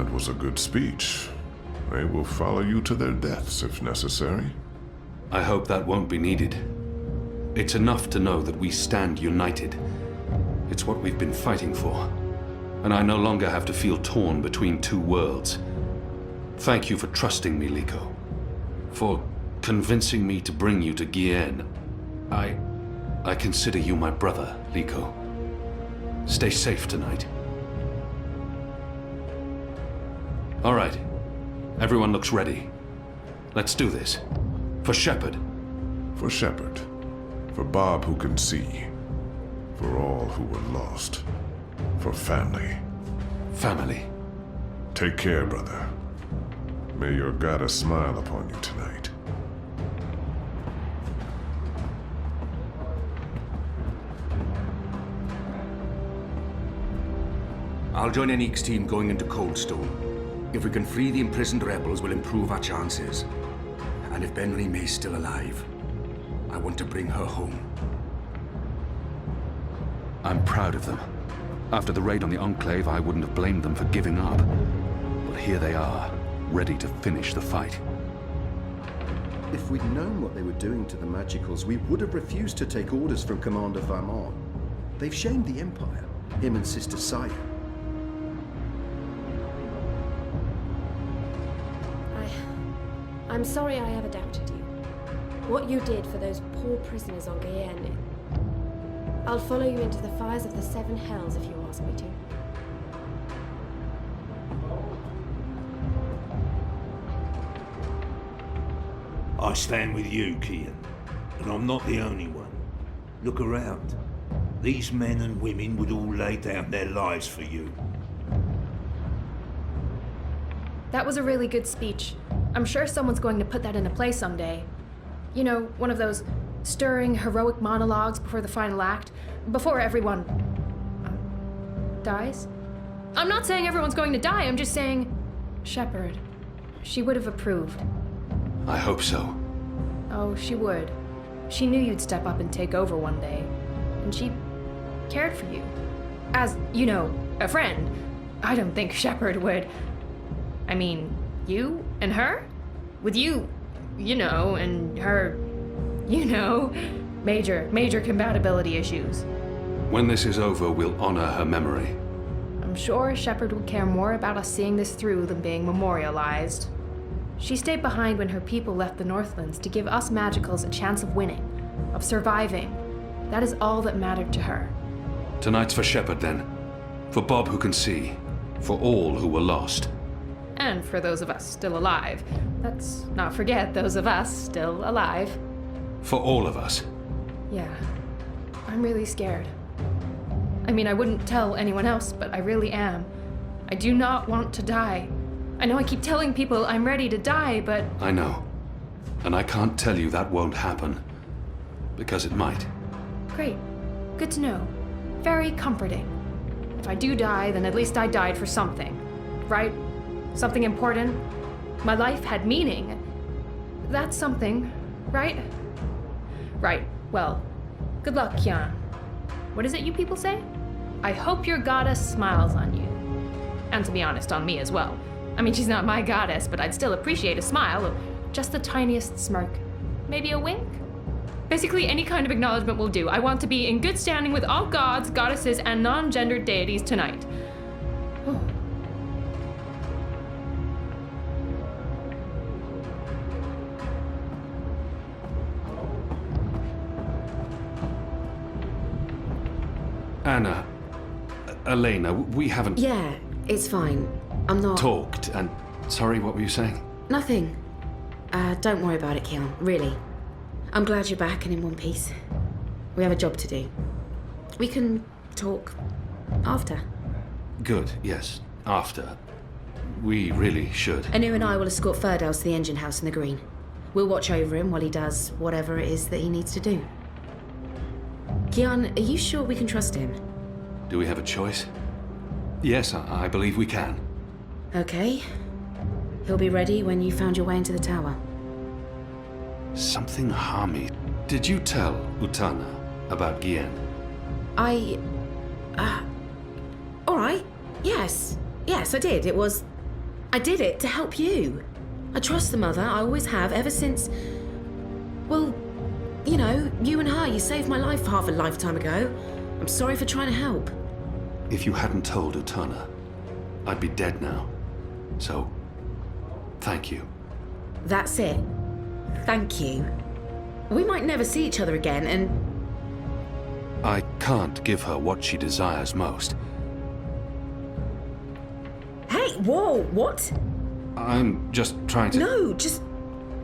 That was a good speech. They will follow you to their deaths if necessary. I hope that won't be needed. It's enough to know that we stand united. It's what we've been fighting for. And I no longer have to feel torn between two worlds. Thank you for trusting me, Liko. For convincing me to bring you to Gien. I consider you my brother, Liko. Stay safe tonight. All right. Everyone looks ready. Let's do this. For Shepard. For Shepard. For Bob who can see. For all who were lost. For family. Family. Take care, brother. May your goddess smile upon you tonight. I'll join Enique's team going into Coldstone. If we can free the imprisoned rebels, we'll improve our chances. And if Benry May's still alive, I want to bring her home. I'm proud of them. After the raid on the Enclave, I wouldn't have blamed them for giving up. But here they are, ready to finish the fight. If we'd known what they were doing to the Magicals, we would have refused to take orders from Commander Vermont. They've shamed the Empire, him and Sister Saya. I'm sorry I ever doubted you. What you did for those poor prisoners on Guyenne. I'll follow you into the fires of the Seven Hells if you ask me to. I stand with you, Kian. And I'm not the only one. Look around. These men and women would all lay down their lives for you. That was a really good speech. I'm sure someone's going to put that into play someday. You know, one of those stirring, heroic monologues before the final act, before everyone dies. I'm not saying everyone's going to die, I'm just saying Shepard. She would have approved. I hope so. Oh, she would. She knew you'd step up and take over one day. And she cared for you. As, you know, a friend. I don't think Shepard would. I mean, you and her? With you, you know, and her, you know, major compatibility issues. When this is over, we'll honor her memory. I'm sure Shepard would care more about us seeing this through than being memorialized. She stayed behind when her people left the Northlands to give us Magicals a chance of winning, of surviving. That is all that mattered to her. Tonight's for Shepard, then. For Bob who can see. For all who were lost. And for those of us still alive. Let's not forget those of us still alive. For all of us. Yeah. I'm really scared. I mean, I wouldn't tell anyone else, but I really am. I do not want to die. I know I keep telling people I'm ready to die, but... I know. And I can't tell you that won't happen. Because it might. Great. Good to know. Very comforting. If I do die, then at least I died for something. Right? Something important. My life had meaning. That's something, right? Right. Well, good luck, Kian. What is it you people say? I hope your goddess smiles on you. And to be honest, on me as well. I mean, she's not my goddess, but I'd still appreciate a smile. Just the tiniest smirk. Maybe a wink? Basically, any kind of acknowledgement will do. I want to be in good standing with all gods, goddesses, and non-gendered deities tonight. Oh. Anna, Elena, we haven't... Yeah, it's fine. I'm not... talked, and... Sorry, what were you saying? Nothing. Don't worry about it, Keon, really. I'm glad you're back and in one piece. We have a job to do. We can talk after. Good, yes. After. We really should. Anu and I will escort Ferdows to the engine house in the green. We'll watch over him while he does whatever it is that he needs to do. Keon, are you sure we can trust him? Do we have a choice? Yes, I believe we can. Okay. He'll be ready when you found your way into the tower. Something harmy. Did you tell Utana about Gien? All right. Yes. Yes, I did. It was I did it to help you. I trust the mother, I always have, ever since... Well, you know, you and her, you saved my life half a lifetime ago. I'm sorry for trying to help. If you hadn't told Utana, I'd be dead now. So, thank you. That's it. Thank you. We might never see each other again, and... I can't give her what she desires most. Hey, whoa, what? I'm just trying to...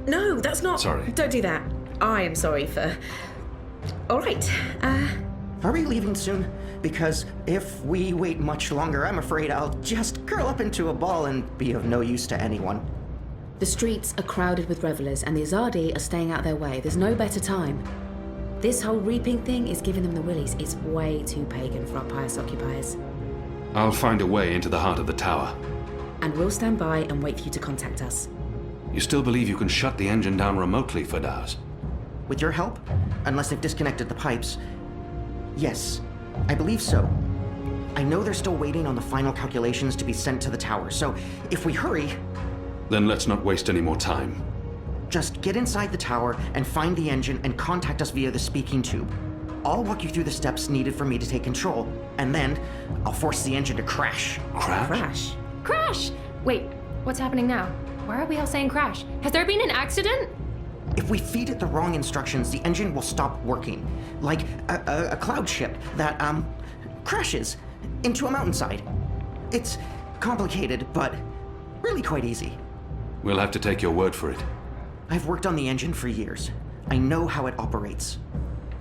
No, that's not... Sorry. Don't do that. I am sorry for... All right, Are we leaving soon? Because if we wait much longer, I'm afraid I'll just curl up into a ball and be of no use to anyone. The streets are crowded with revelers, and the Azadi are staying out their way. There's no better time. This whole reaping thing is giving them the willies. It's way too pagan for our pious occupiers. I'll find a way into the heart of the tower. And we'll stand by and wait for you to contact us. You still believe you can shut the engine down remotely, Firdaus? With your help? Unless they've disconnected the pipes. Yes, I believe so. I know they're still waiting on the final calculations to be sent to the tower, so if we hurry... Then let's not waste any more time. Just get inside the tower and find the engine and contact us via the speaking tube. I'll walk you through the steps needed for me to take control, and then I'll force the engine to crash. Crash? Crash? Crash! Wait, what's happening now? Why are we all saying crash? Has there been an accident? If we feed it the wrong instructions, the engine will stop working. Like a cloud ship that, crashes into a mountainside. It's complicated, but really quite easy. We'll have to take your word for it. I've worked on the engine for years. I know how it operates.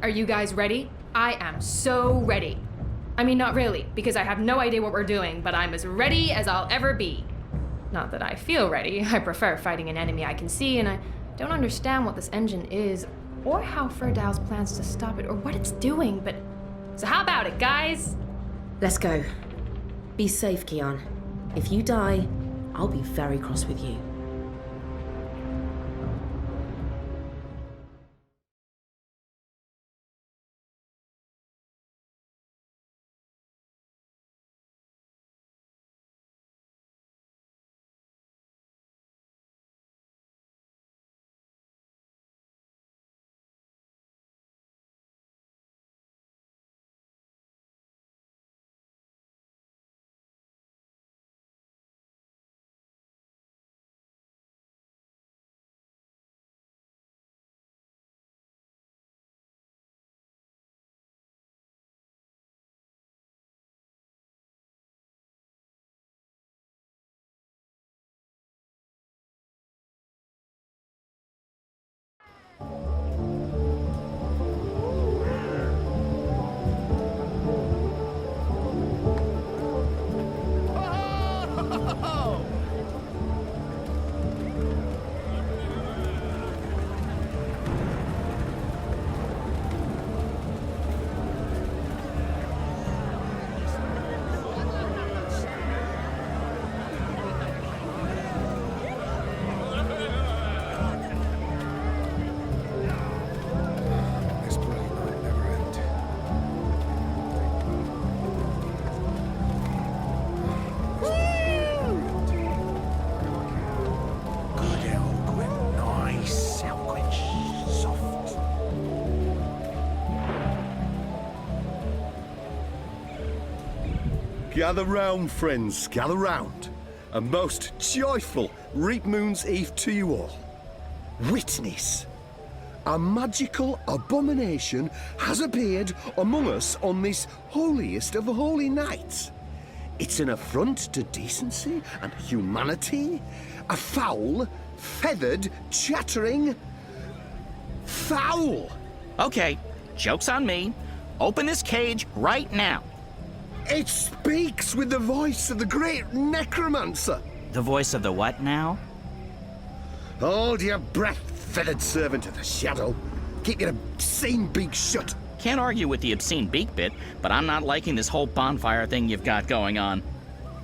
Are you guys ready? I am so ready. I mean, not really, because I have no idea what we're doing, but I'm as ready as I'll ever be. Not that I feel ready. I prefer fighting an enemy I can see, and I don't understand what this engine is, or how Firdaus plans to stop it, or what it's doing, but... So how about it, guys? Let's go. Be safe, Kian. If you die, I'll be very cross with you. Gather round, friends, gather round. A most joyful Reap Moon's Eve to you all. Witness. A magical abomination has appeared among us on this holiest of holy nights. It's an affront to decency and humanity. A foul, feathered, chattering... fowl! Okay, joke's on me. Open this cage right now. It speaks with the voice of the great necromancer. The voice of the what now? Hold your breath, feathered servant of the shadow. Keep your obscene beak shut. Can't argue with the obscene beak bit, but I'm not liking this whole bonfire thing you've got going on.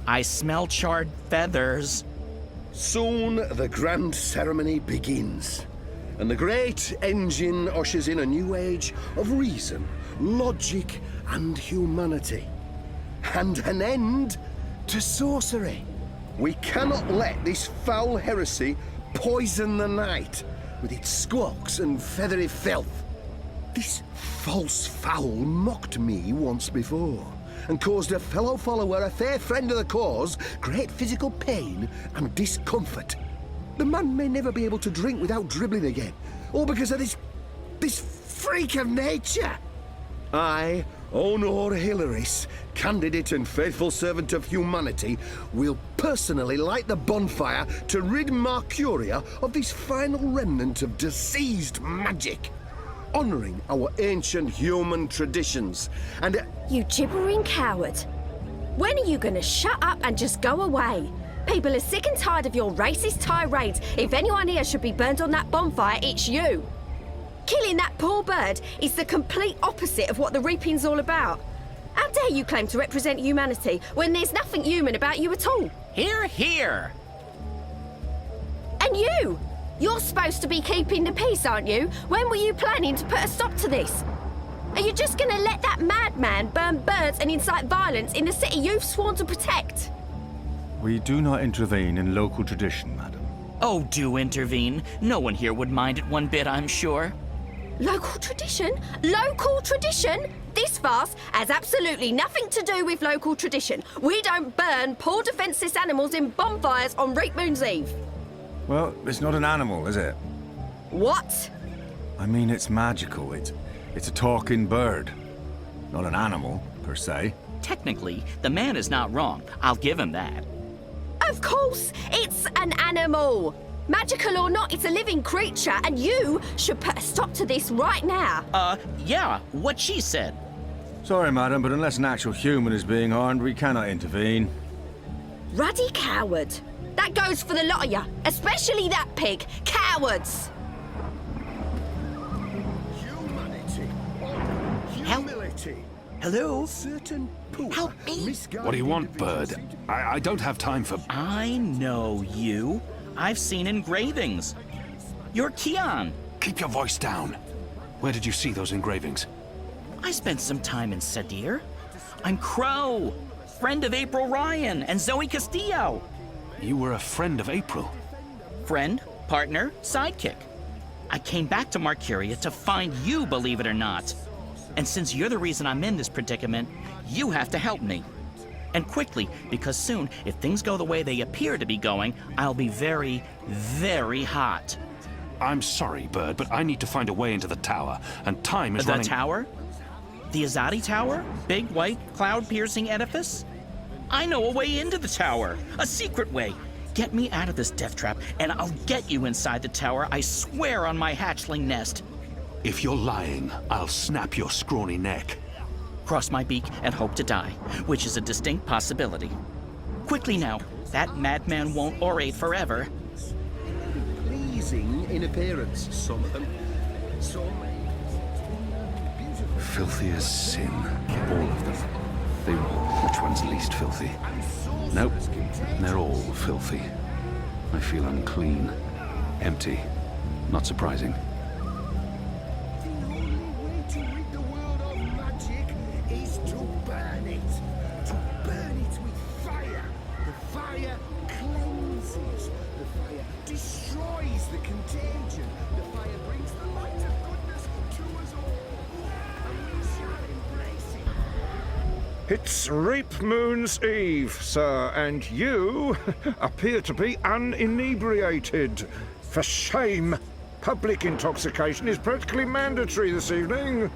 I smell charred feathers. Soon the grand ceremony begins, and the great engine ushers in a new age of reason, logic, and humanity. And an end to sorcery. We cannot let this foul heresy poison the night with its squawks and feathery filth. This false fowl mocked me once before and caused a fellow follower, a fair friend of the cause, great physical pain and discomfort. The man may never be able to drink without dribbling again, all because of this freak of nature. I, Honor Hilaris, candidate and faithful servant of humanity, will personally light the bonfire to rid Mercuria of this final remnant of diseased magic, honouring our ancient human traditions, and... You gibbering coward. When are you gonna shut up and just go away? People are sick and tired of your racist tirades. If anyone here should be burned on that bonfire, it's you. Killing that poor bird is the complete opposite of what the reaping's all about. How dare you claim to represent humanity when there's nothing human about you at all? Hear, hear! And you! You're supposed to be keeping the peace, aren't you? When were you planning to put a stop to this? Are you just gonna let that madman burn birds and incite violence in the city you've sworn to protect? We do not intervene in local tradition, madam. Oh, do intervene. No one here would mind it one bit, I'm sure. Local tradition? Local tradition? This farce has absolutely nothing to do with local tradition. We don't burn poor defenceless animals in bonfires on Reap Moon's Eve. Well, it's not an animal, is it? What? I mean, it's magical. It's a talking bird. Not an animal, per se. Technically, the man is not wrong. I'll give him that. Of course, it's an animal. Magical or not, it's a living creature, and you should put a stop to this right now. Yeah, what she said. Sorry, madam, but unless an actual human is being harmed, we cannot intervene. Ruddy coward. That goes for the lot of you, especially that pig. Cowards! Humanity. Humility. Hello? Certain poor, Help me. What do you want, bird? I don't have time for... I know you. I've seen engravings. You're Keon. Keep your voice down. Where did you see those engravings? I spent some time in Sadir. I'm Crow, friend of April Ryan and Zoe Castillo. You were a friend of April. Friend, partner, sidekick. I came back to Mercuria to find you, believe it or not. And since you're the reason I'm in this predicament, you have to help me. And quickly, because soon, if things go the way they appear to be going, I'll be very, very hot. I'm sorry, Bird, but I need to find a way into the tower, and time is running... The tower? The Azadi Tower? Big, white, cloud-piercing edifice? I know a way into the tower. A secret way. Get me out of this death trap, and I'll get you inside the tower, I swear on my hatchling nest. If you're lying, I'll snap your scrawny neck. Cross my beak and hope to die, which is a distinct possibility. Quickly now, that madman won't orate forever. Pleasing in appearance, some of them. Some... Filthy as sin, all of them. Which one's least filthy? Nope, they're all filthy. I feel unclean, empty, not surprising. The only way to rid the world of magic is to burn it. To burn it with fire. The fire cleanses. The fire destroys the contagion. The fire brings the light of goodness to us all. And we shall embrace it. It's Reap Moon's Eve, sir, and you appear to be uninebriated. For shame! Public intoxication is practically mandatory this evening.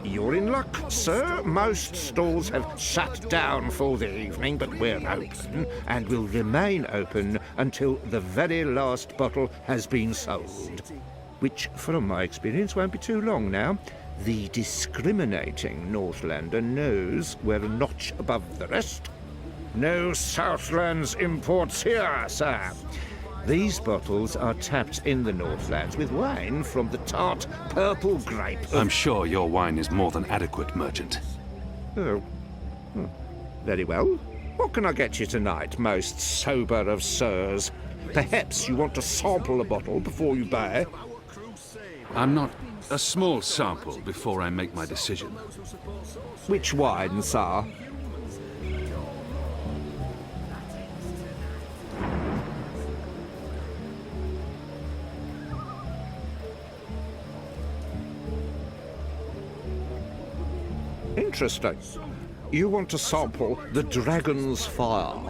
You're in luck, sir. Most stalls have shut down for the evening, but we're open and will remain open until the very last bottle has been sold. Which, from my experience, won't be too long now. The discriminating Northlander knows we're a notch above the rest. No Southlands imports here, sir. These bottles are tapped in the Northlands with wine from the tart purple grape of... I'm sure your wine is more than adequate, merchant. Oh. Very well. What can I get you tonight, most sober of sirs? Perhaps you want to sample a bottle before you buy. I'm not... A small sample before I make my decision. Which wine, sir? Interesting. You want to sample the Dragon's Fire,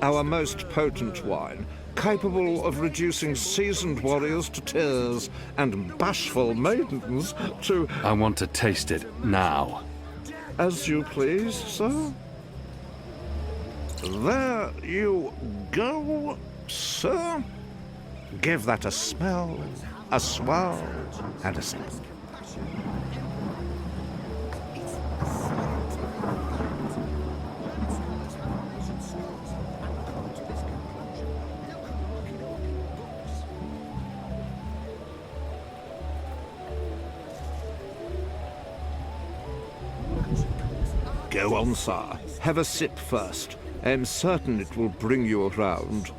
our most potent wine, capable of reducing seasoned warriors to tears and bashful maidens to... I want to taste it now. As you please, sir. There you go, sir. Give that a smell, a swirl, and a sip. Go on, sir. Have a sip first. I'm certain it will bring you around.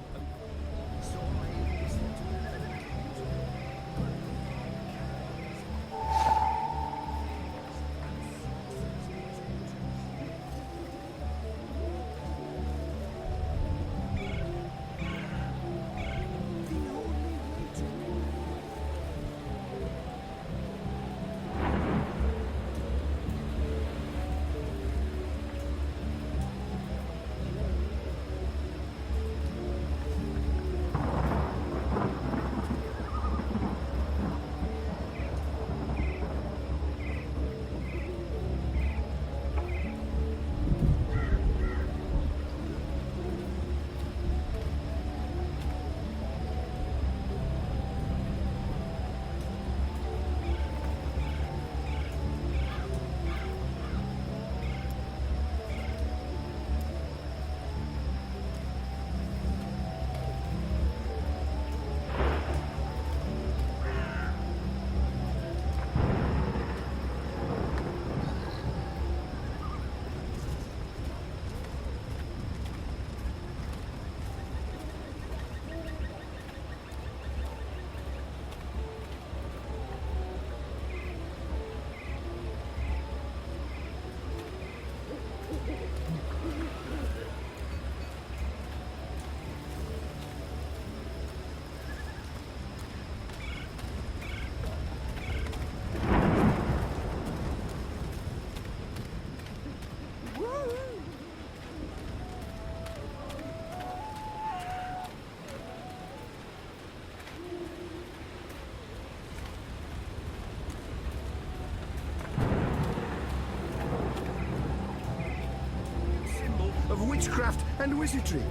Of witchcraft and wizardry.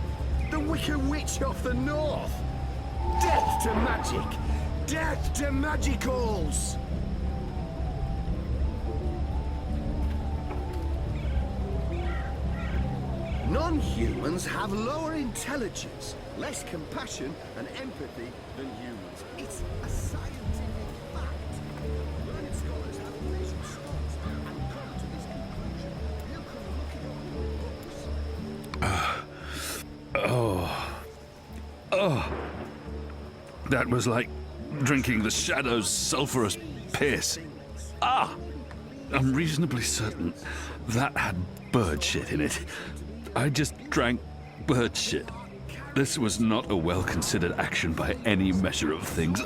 The Wicker Witch of the North. Death to magic! Death to magicals! Non-humans have lower intelligence, less compassion and empathy than humans. It's a scientific fact. Learned scholars have measured scrolls and come to this conclusion. You can look it up in your books. That was like drinking the Shadow's sulfurous piss. I'm reasonably certain that had bird shit in it. I just drank bird shit. This was not a well-considered action by any measure of things.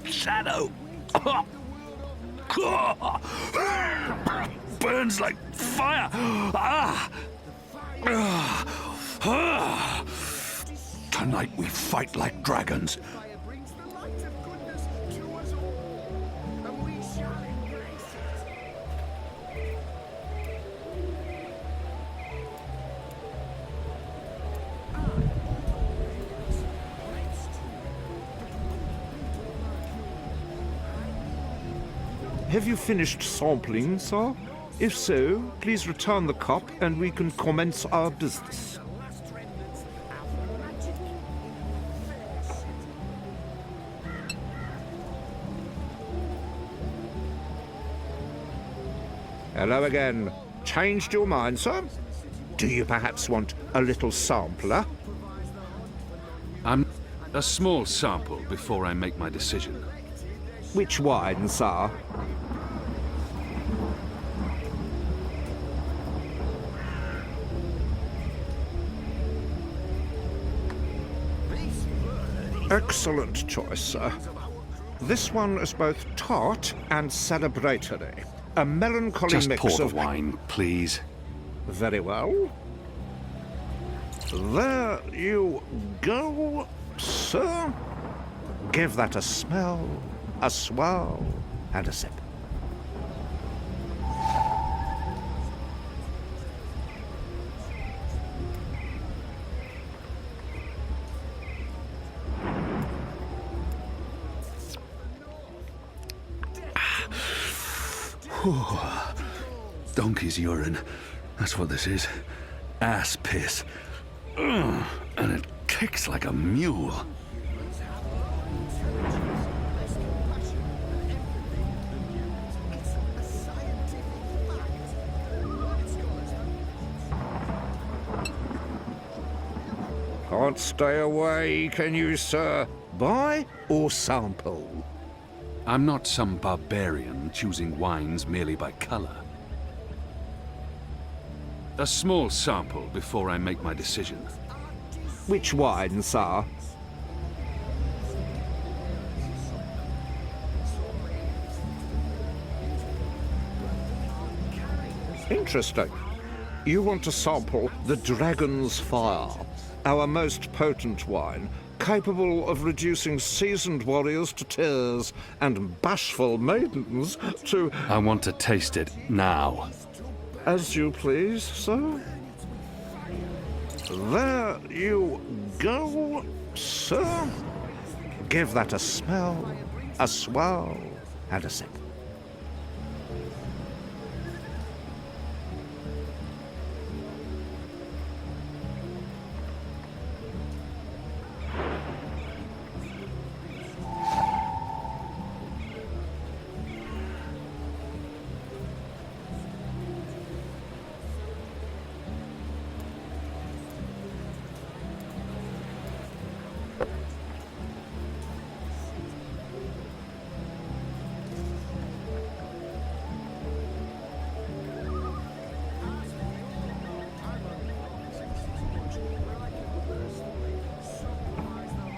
Shadow! Burns like fire! Tonight we fight like dragons. Fire brings the light of goodness to us all, and we shall embrace it. Have you finished sampling, sir? If so, please return the cup and we can commence our business. Hello again. Changed your mind, sir? Do you perhaps want a little sampler? I'm a small sample before I make my decision. Which wine, sir? This bird Excellent choice, sir. This one is both tart and celebratory. A melancholy Just mix pour the of wine, please. Very well. There you go, sir. Give that a smell, a swirl, and a sip. Donkey's urine. That's what this is. Ass piss. Ugh, and it kicks like a mule. Can't stay away, can you, sir? Buy or sample? I'm not some barbarian choosing wines merely by color. A small sample before I make my decision. Which wine, sir? Interesting. You want to sample the Dragon's Fire, our most potent wine, capable of reducing seasoned warriors to tears and bashful maidens to... I want to taste it now. As you please, sir. There you go, sir. Give that a smell, a swirl, and a sip.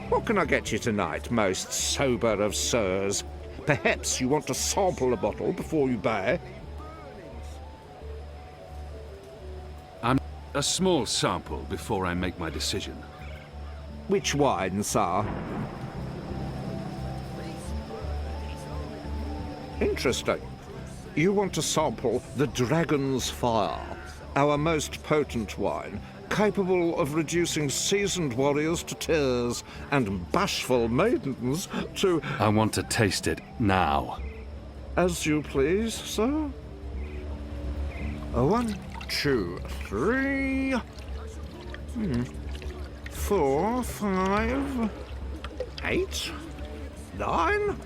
What can I get you tonight, most sober of sirs? Perhaps you want to sample a bottle before you buy? I'm a small sample before I make my decision. Which wine, sir? Interesting. You want to sample the Dragon's Fire, our most potent wine, capable of reducing seasoned warriors to tears and bashful maidens to... I want to taste it now. As you please, sir. 1, 2, 3... 4, 5... 8... 9...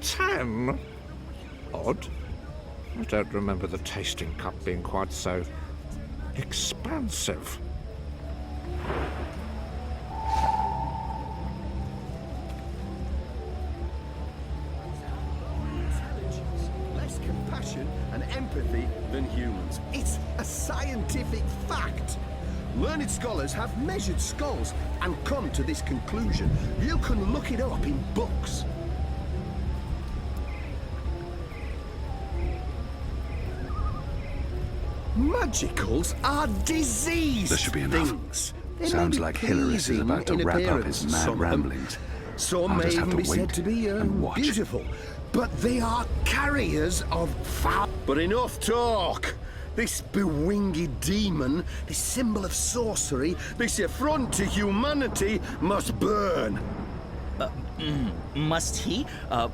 10... Odd. I don't remember the tasting cup being quite so... expansive. Less compassion and empathy than humans. It's a scientific fact. Learned scholars have measured skulls and come to this conclusion. You can look it up in books. Magicals are disease There should be enough. things. Sounds like Hilaris is about to wrap up his mad ramblings. Some I'll may just have even to be said wait to be and watch. beautiful, but they are carriers of foul. But enough talk. This bewinged demon, this symbol of sorcery, this affront to humanity must burn. Must he?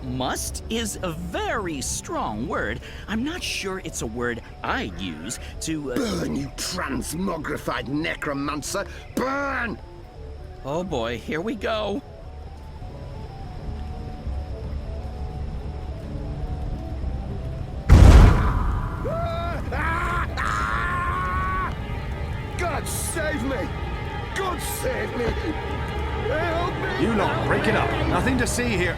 Must is a very strong word. I'm not sure it's a word I'd use to... Burn, you transmogrified necromancer! Burn! Oh boy, here we go. God save me! God save me! Help me! You lot, break it up. Nothing to see here.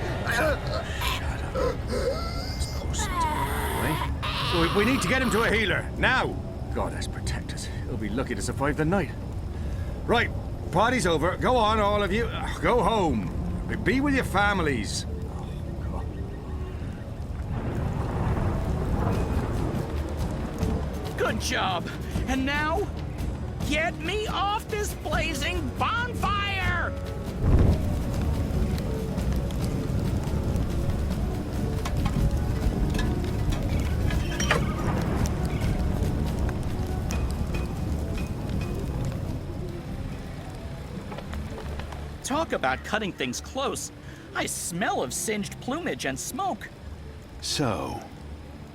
We need to get him to a healer, now! God has protect us. He'll be lucky to survive the night. Right, party's over. Go on, all of you. Go home. Be with your families. Good job. And now, get me off this blazing bonfire! Talk about cutting things close. I smell of singed plumage and smoke. So,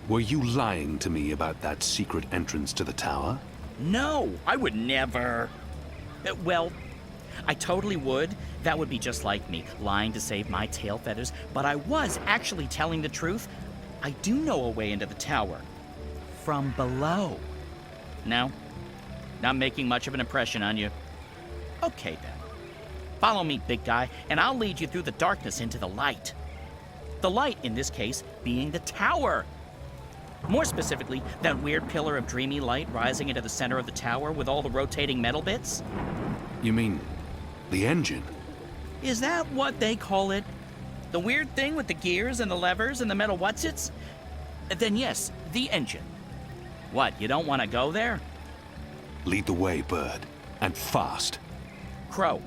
were you lying to me about that secret entrance to the tower? No, I would never. Well, I totally would. That would be just like me, lying to save my tail feathers. But I was actually telling the truth. I do know a way into the tower. From below. No? Not making much of an impression on you. Okay, then. Follow me, big guy, and I'll lead you through the darkness into the light. The light, in this case, being the tower. More specifically, that weird pillar of dreamy light rising into the center of the tower with all the rotating metal bits. You mean the engine? Is that what they call it? The weird thing with the gears and the levers and the metal whatsits? Then yes, the engine. What, you don't want to go there? Lead the way, Bird. And fast. Crow.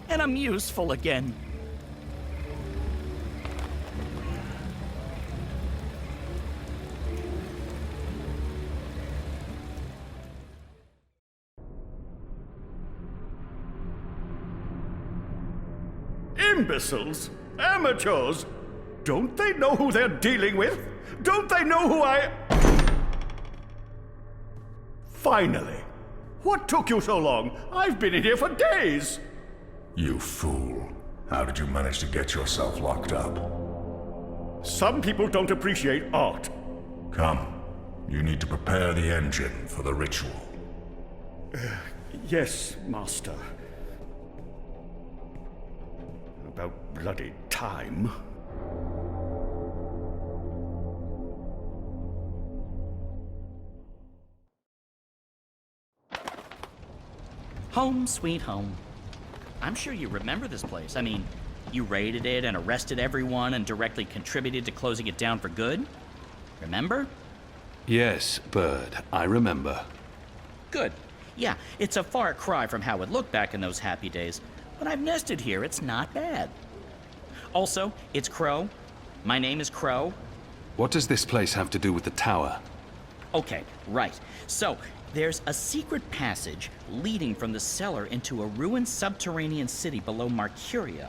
And I'm useful again. Imbeciles? Amateurs? Don't they know who they're dealing with? Don't they know who I... Finally. What took you so long? I've been in here for days. You fool. How did you manage to get yourself locked up? Some people don't appreciate art. Come. You need to prepare the engine for the ritual. Yes, Master. About bloody time. Home sweet home. I'm sure you remember this place. I mean, you raided it and arrested everyone and directly contributed to closing it down for good. Remember? Yes, Bird, I remember. Good. Yeah, it's a far cry from how it looked back in those happy days. But I've nested here, it's not bad. Also, it's Crow. My name is Crow. What does this place have to do with the tower? Okay, right. So, there's a secret passage leading from the cellar into a ruined subterranean city below Marcuria.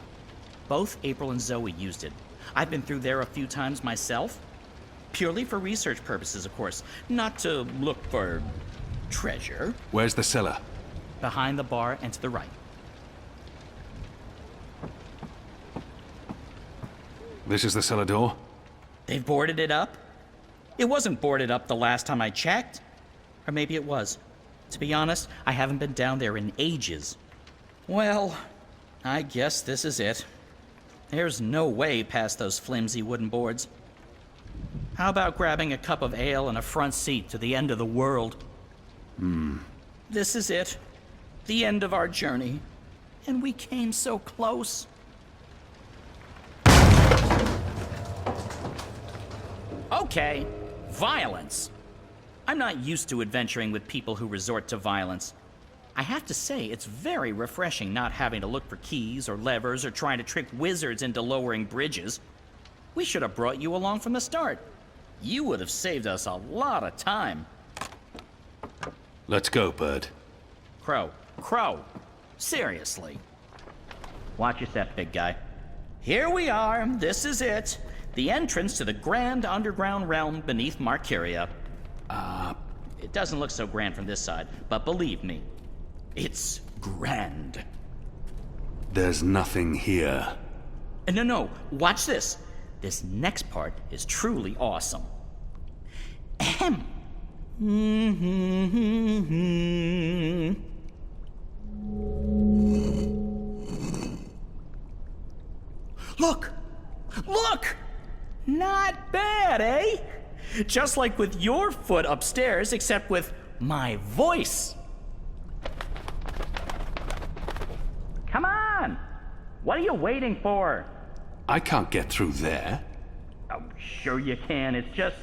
Both April and Zoe used it. I've been through there a few times myself. Purely for research purposes, of course. Not to look for treasure. Where's the cellar? Behind the bar and to the right. This is the cellar door? They've boarded it up? It wasn't boarded up the last time I checked. Or maybe it was. To be honest, I haven't been down there in ages. Well, I guess this is it. There's no way past those flimsy wooden boards. How about grabbing a cup of ale and a front seat to the end of the world? This is it. The end of our journey. And we came so close. Okay, violence. I'm not used to adventuring with people who resort to violence. I have to say, it's very refreshing not having to look for keys or levers or trying to trick wizards into lowering bridges. We should have brought you along from the start. You would have saved us a lot of time. Let's go, Bird. Crow. Seriously. Watch your step, big guy. Here we are. This is it. The entrance to the grand underground realm beneath Marcuria. It doesn't look so grand from this side, but believe me, it's grand. There's nothing here. No, watch this. This next part is truly awesome. Ahem. Look! Not bad, eh? Just like with your foot upstairs, except with my voice. Come on! What are you waiting for? I can't get through there. Oh, sure you can. It's just...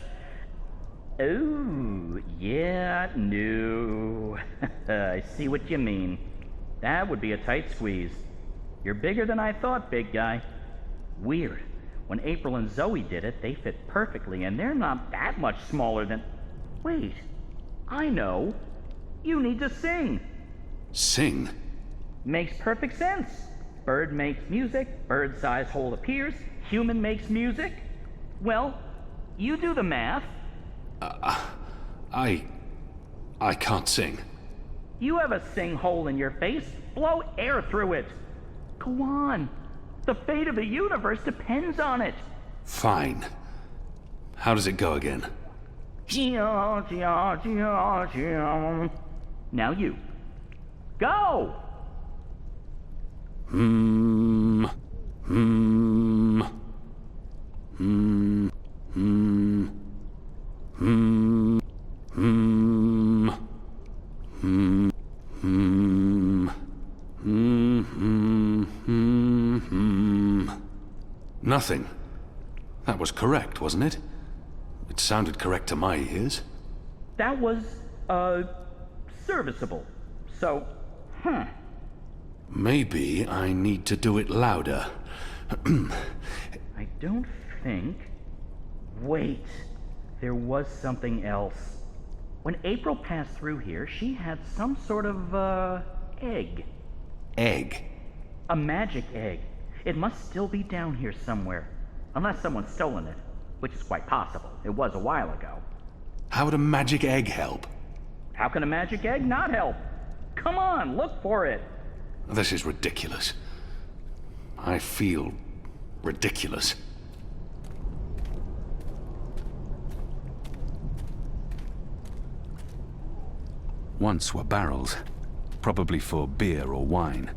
Oh, yeah, no. I see what you mean. That would be a tight squeeze. You're bigger than I thought, big guy. Weird. When April and Zoe did it, they fit perfectly, and they're not that much smaller than... Wait. I know. You need to sing. Sing? Makes perfect sense. Bird makes music, bird-sized hole appears, human makes music. Well, you do the math. I can't sing. You have a sing hole in your face. Blow air through it. Go on. The fate of the universe depends on it. Fine. How does it go again? Now you. Go! Nothing. That was correct, wasn't it? It sounded correct to my ears. That was, serviceable. So, Maybe I need to do it louder. I don't think... Wait. There was something else. When April passed through here, she had some sort of, egg. Egg? A magic egg. It must still be down here somewhere. Unless someone's stolen it, which is quite possible. It was a while ago. How would a magic egg help? How can a magic egg not help? Come on, look for it. This is ridiculous. I feel ridiculous. Once were barrels, probably for beer or wine.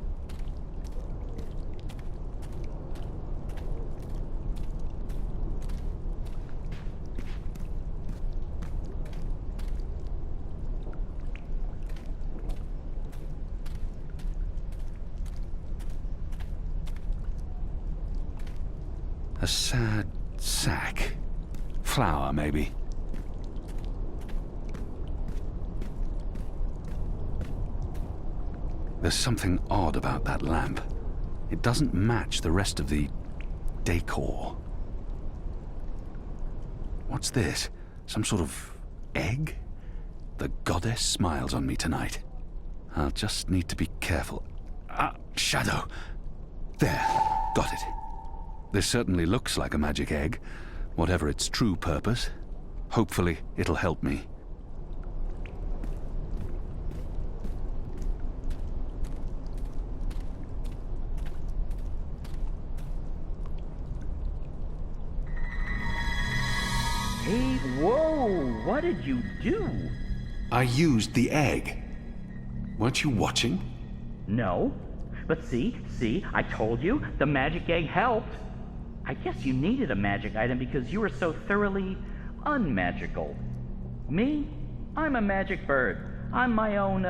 A sad sack. Flour, maybe. There's something odd about that lamp. It doesn't match the rest of the decor. What's this? Some sort of egg? The goddess smiles on me tonight. I'll just need to be careful. Shadow. There. Got it. This certainly looks like a magic egg, whatever its true purpose. Hopefully, it'll help me. Hey, whoa! What did you do? I used the egg. Weren't you watching? No. But see, I told you, the magic egg helped. I guess you needed a magic item because you were so thoroughly unmagical. Me? I'm a magic bird. I'm my own,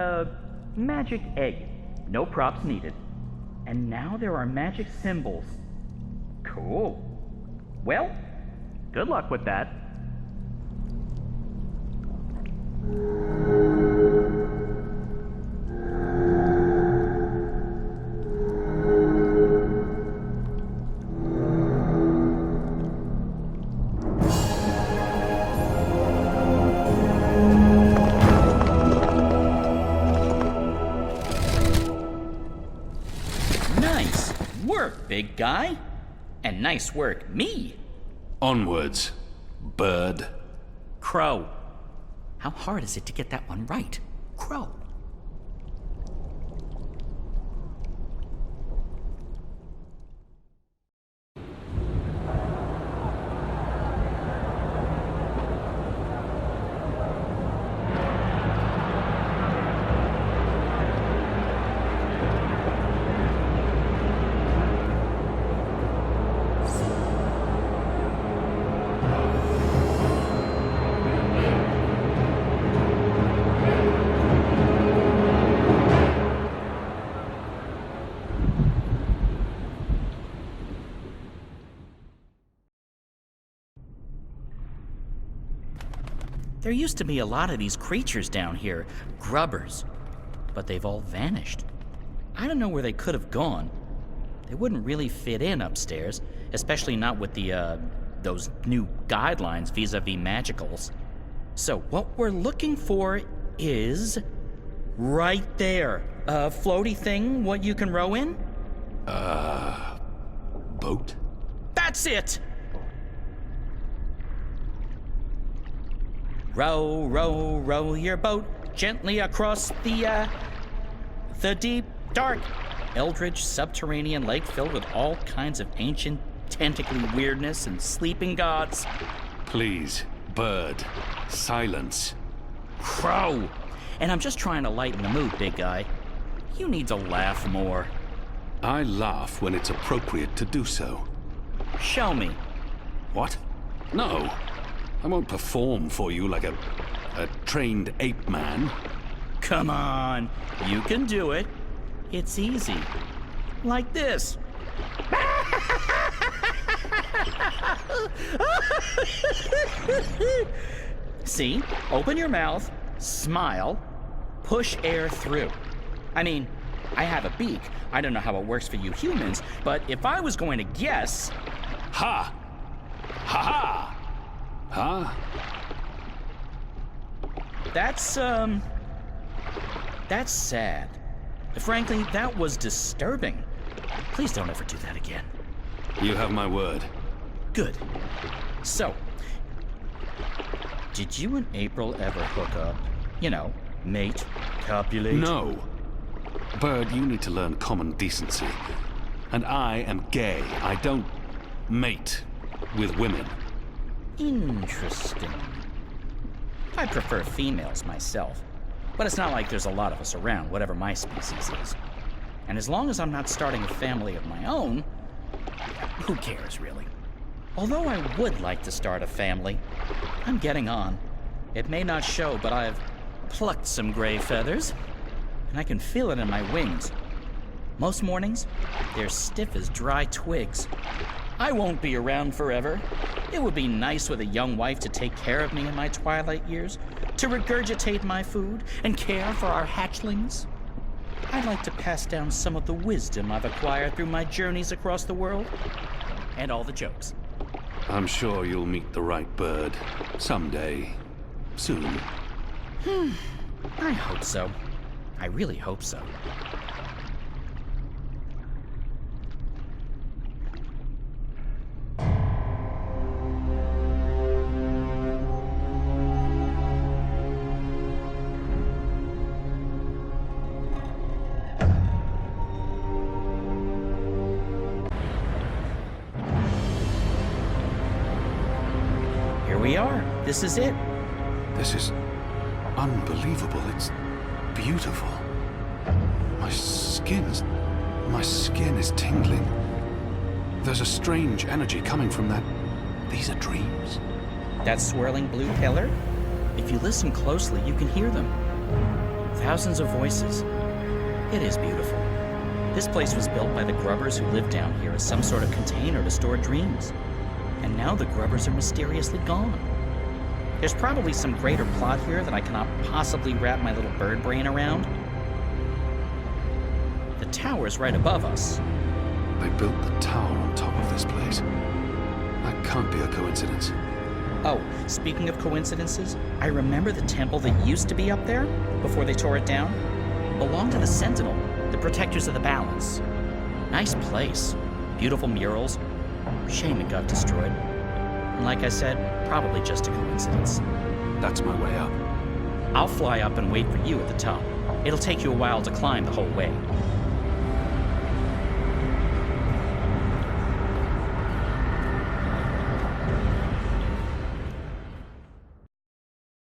magic egg. No props needed. And now there are magic symbols. Cool. Well, good luck with that. Nice work, big guy. And nice work, me. Onwards, bird. Crow. How hard is it to get that one right? Crow. There used to be a lot of these creatures down here, grubbers, but they've all vanished. I don't know where they could have gone. They wouldn't really fit in upstairs, especially not with those new guidelines vis-a-vis magicals. So what we're looking for is right there. A floaty thing, what you can row in? Boat? That's it! Row, row, row your boat gently across the deep, dark, eldritch subterranean lake filled with all kinds of ancient, tentacly weirdness and sleeping gods. Please, bird, silence. Crow! And I'm just trying to lighten the mood, big guy. You need to laugh more. I laugh when it's appropriate to do so. Show me. What? No. I won't perform for you like a trained ape man. Come on, you can do it. It's easy. Like this. See? Open your mouth, smile, push air through. I mean, I have a beak. I don't know how it works for you humans, but if I was going to guess... Ha! Ha ha! Huh? That's sad. Frankly, that was disturbing. Please don't ever do that again. You have my word. Good. So, did you and April ever hook up? You know, mate, copulate? No. Bird, you need to learn common decency. And I am gay. I don't mate with women. Interesting. I prefer females myself, but it's not like there's a lot of us around, whatever my species is. And as long as I'm not starting a family of my own, who cares, really? Although I would like to start a family, I'm getting on. It may not show, but I've plucked some gray feathers, and I can feel it in my wings. Most mornings, they're stiff as dry twigs. I won't be around forever. It would be nice with a young wife to take care of me in my twilight years, to regurgitate my food and care for our hatchlings. I'd like to pass down some of the wisdom I've acquired through my journeys across the world, and all the jokes. I'm sure you'll meet the right bird. Someday. Soon. I hope so. I really hope so. Here we are. This is it. This is unbelievable. It's beautiful. My skin is tingling. There's a strange energy coming from that. These are dreams. That swirling blue pillar? If you listen closely, you can hear them. Thousands of voices. It is beautiful. This place was built by the grubbers who lived down here as some sort of container to store dreams. And now the grubbers are mysteriously gone. There's probably some greater plot here that I cannot possibly wrap my little bird brain around. The tower's right above us. They built the tower on top of this place. That can't be a coincidence. Oh, speaking of coincidences, I remember the temple that used to be up there, before they tore it down, belonged to the Sentinel, the protectors of the balance. Nice place. Beautiful murals. Shame it got destroyed. And like I said, probably just a coincidence. That's my way up. I'll fly up and wait for you at the top. It'll take you a while to climb the whole way.